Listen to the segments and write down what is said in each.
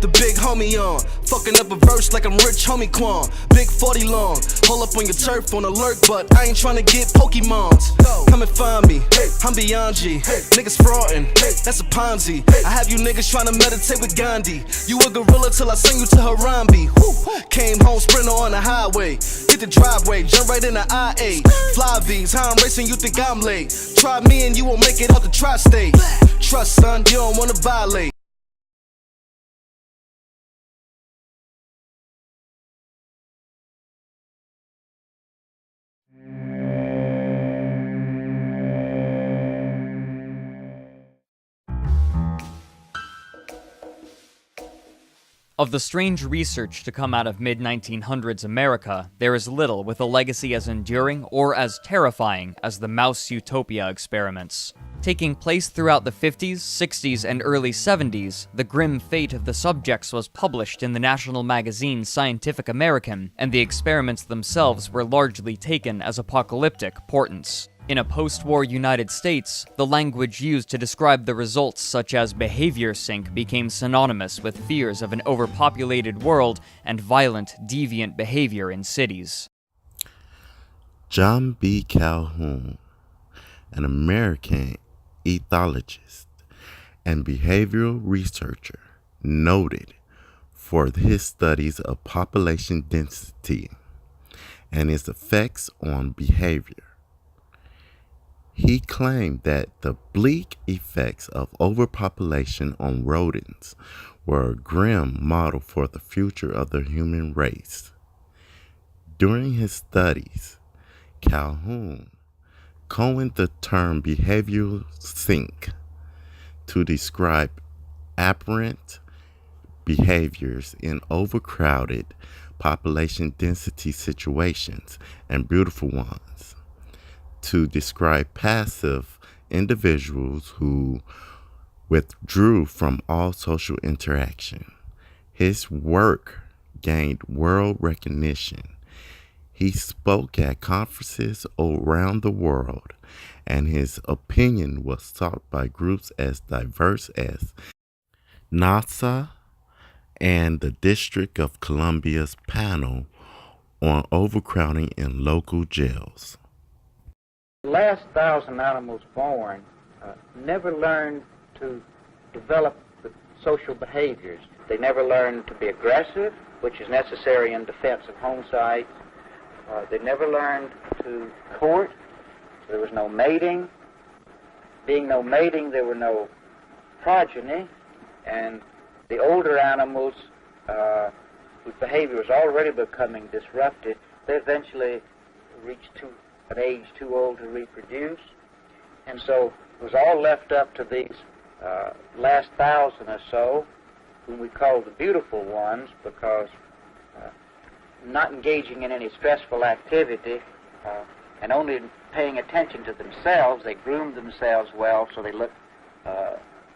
the big homie on. Fucking up a verse like I'm rich homie Quan. Big 40 long. Hold up on your turf on alert, but I ain't tryna get Pokemons. Come and find me, I'm beyond G. Niggas fraudin', that's a Ponzi. I have you niggas tryna meditate with Gandhi. You a gorilla till I send you to Harambe. Came home sprinter on the highway. Hit the driveway, jump right in the I-8. Fly V's, how I'm racing, you think I'm late. Try me and you won't make it out the tri-state. Trust son, you don't wanna violate. Of the strange research to come out of mid-1900s America, there is little with a legacy as enduring or as terrifying as the mouse utopia experiments. Taking place throughout the 50s, 60s, and early 70s, the grim fate of the subjects was published in the national magazine Scientific American, and the experiments themselves were largely taken as apocalyptic portents. In a post-war United States, the language used to describe the results such as behavior sync became synonymous with fears of an overpopulated world and violent, deviant behavior in cities. John B. Calhoun, an American ethologist and behavioral researcher, noted for his studies of population density and its effects on behavior. He claimed that the bleak effects of overpopulation on rodents were a grim model for the future of the human race. During his studies, Calhoun coined the term behavioral sync to describe aberrant behaviors in overcrowded population density situations and beautiful ones, to describe passive individuals who withdrew from all social interaction. His work gained world recognition. He spoke at conferences around the world, and his opinion was sought by groups as diverse as NASA and the District of Columbia's panel on overcrowding in local jails. The last 1,000 animals born never learned to develop the social behaviors. They never learned to be aggressive, which is necessary in defense of home sites. They never learned to court. There was no mating. Being no mating, there were no progeny. And the older animals, whose behavior was already becoming disrupted, they eventually reached an age too old to reproduce. And so it was all left up to these last 1,000 or so, whom we call the beautiful ones, because not engaging in any stressful activity and only paying attention to themselves, they groomed themselves well, so they looked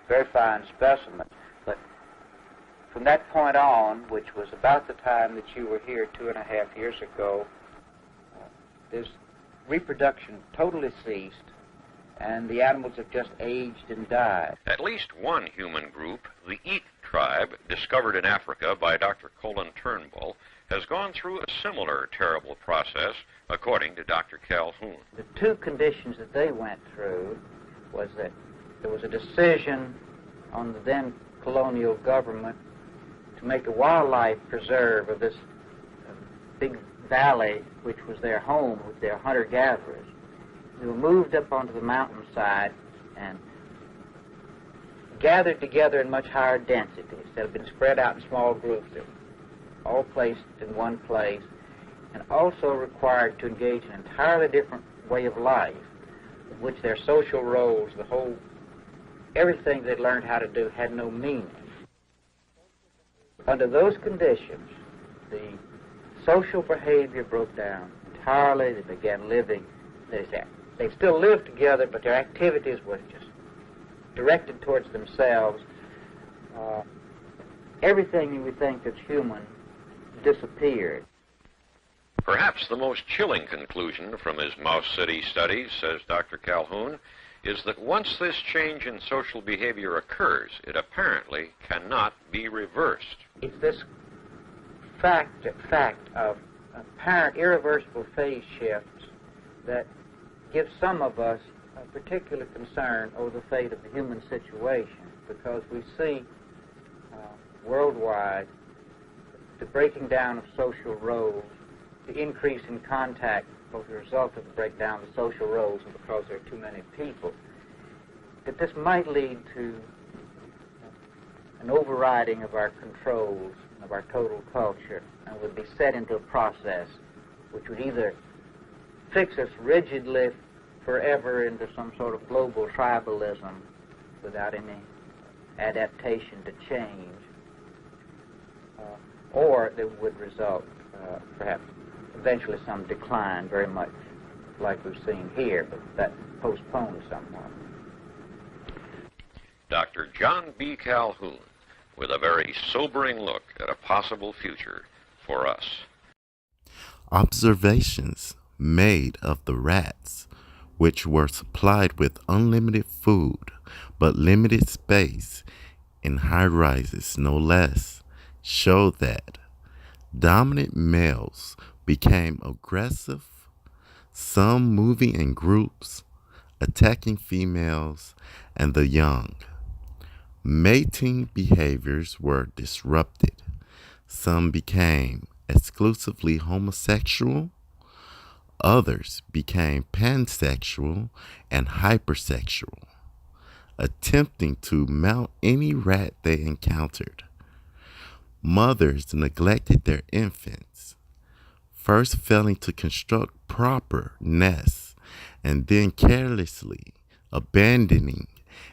very fine specimens. But from that point on, which was about the time that you were here 2.5 years ago, this reproduction totally ceased, and the animals have just aged and died. At least one human group, the Eat tribe, discovered in Africa by Dr. Colin Turnbull, has gone through a similar terrible process, according to Dr. Calhoun. The two conditions that they went through was that there was a decision on the then colonial government to make a wildlife preserve of this big valley, which was their home with their hunter-gatherers. They were moved up onto the mountainside and gathered together in much higher density instead of being spread out in small groups. They were all placed in one place, and also required to engage in an entirely different way of life, in which their social roles, everything they learned how to do had no meaning. Under those conditions, the social behavior broke down entirely. They began living. They still lived together, but their activities were just directed towards themselves. Everything you would think that's human disappeared. Perhaps the most chilling conclusion from his Mouse City studies, says Dr. Calhoun, is that once this change in social behavior occurs, it apparently cannot be reversed. It's this fact of apparent irreversible phase shifts that gives some of us a particular concern over the fate of the human situation, because we see worldwide the breaking down of social roles, the increase in contact both as a result of the breakdown of the social roles and because there are too many people, that this might lead to an overriding of our controls, of our total culture, and would be set into a process which would either fix us rigidly forever into some sort of global tribalism without any adaptation to change, or that would result perhaps eventually some decline, very much like we've seen here, but that postponed somewhat. Dr. John B. Calhoun, with a very sobering look at a possible future for us. Observations made of the rats, which were supplied with unlimited food but limited space in high-rises no less, show that dominant males became aggressive, some moving in groups, attacking females and the young. Mating behaviors were disrupted. Some became exclusively homosexual. Others became pansexual and hypersexual, attempting to mount any rat they encountered. Mothers neglected their infants, first failing to construct proper nests and then carelessly abandoning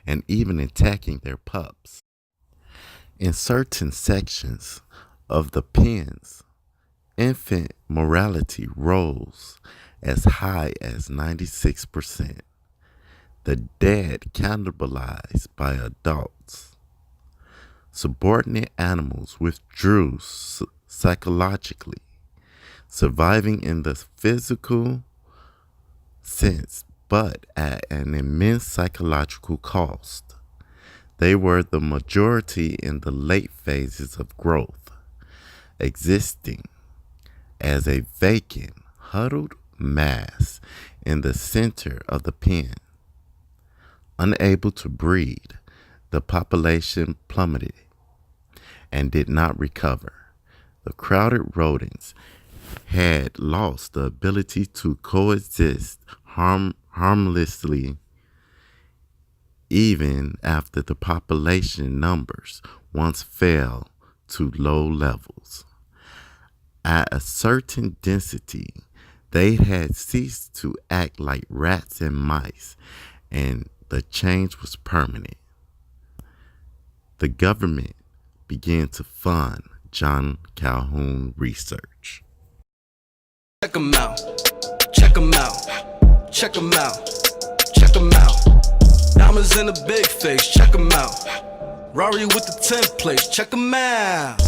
and even attacking their pups. In certain sections of the pens, infant mortality rose as high as 96%. The dead cannibalized by adults. Subordinate animals withdrew psychologically, surviving in the physical sense, but at an immense psychological cost. They were the majority in the late phases of growth, existing as a vacant, huddled mass in the center of the pen. Unable to breed, the population plummeted and did not recover. The crowded rodents had lost the ability to coexist harmlessly even after the population numbers once fell to low levels. At a certain density, they had ceased to act like rats and mice, and the change was permanent. The government began to fund John Calhoun research. Check 'em out, check 'em out, check 'em out, check 'em out. Diamonds in a big face, check 'em out. Rari with the 10th place, check 'em out.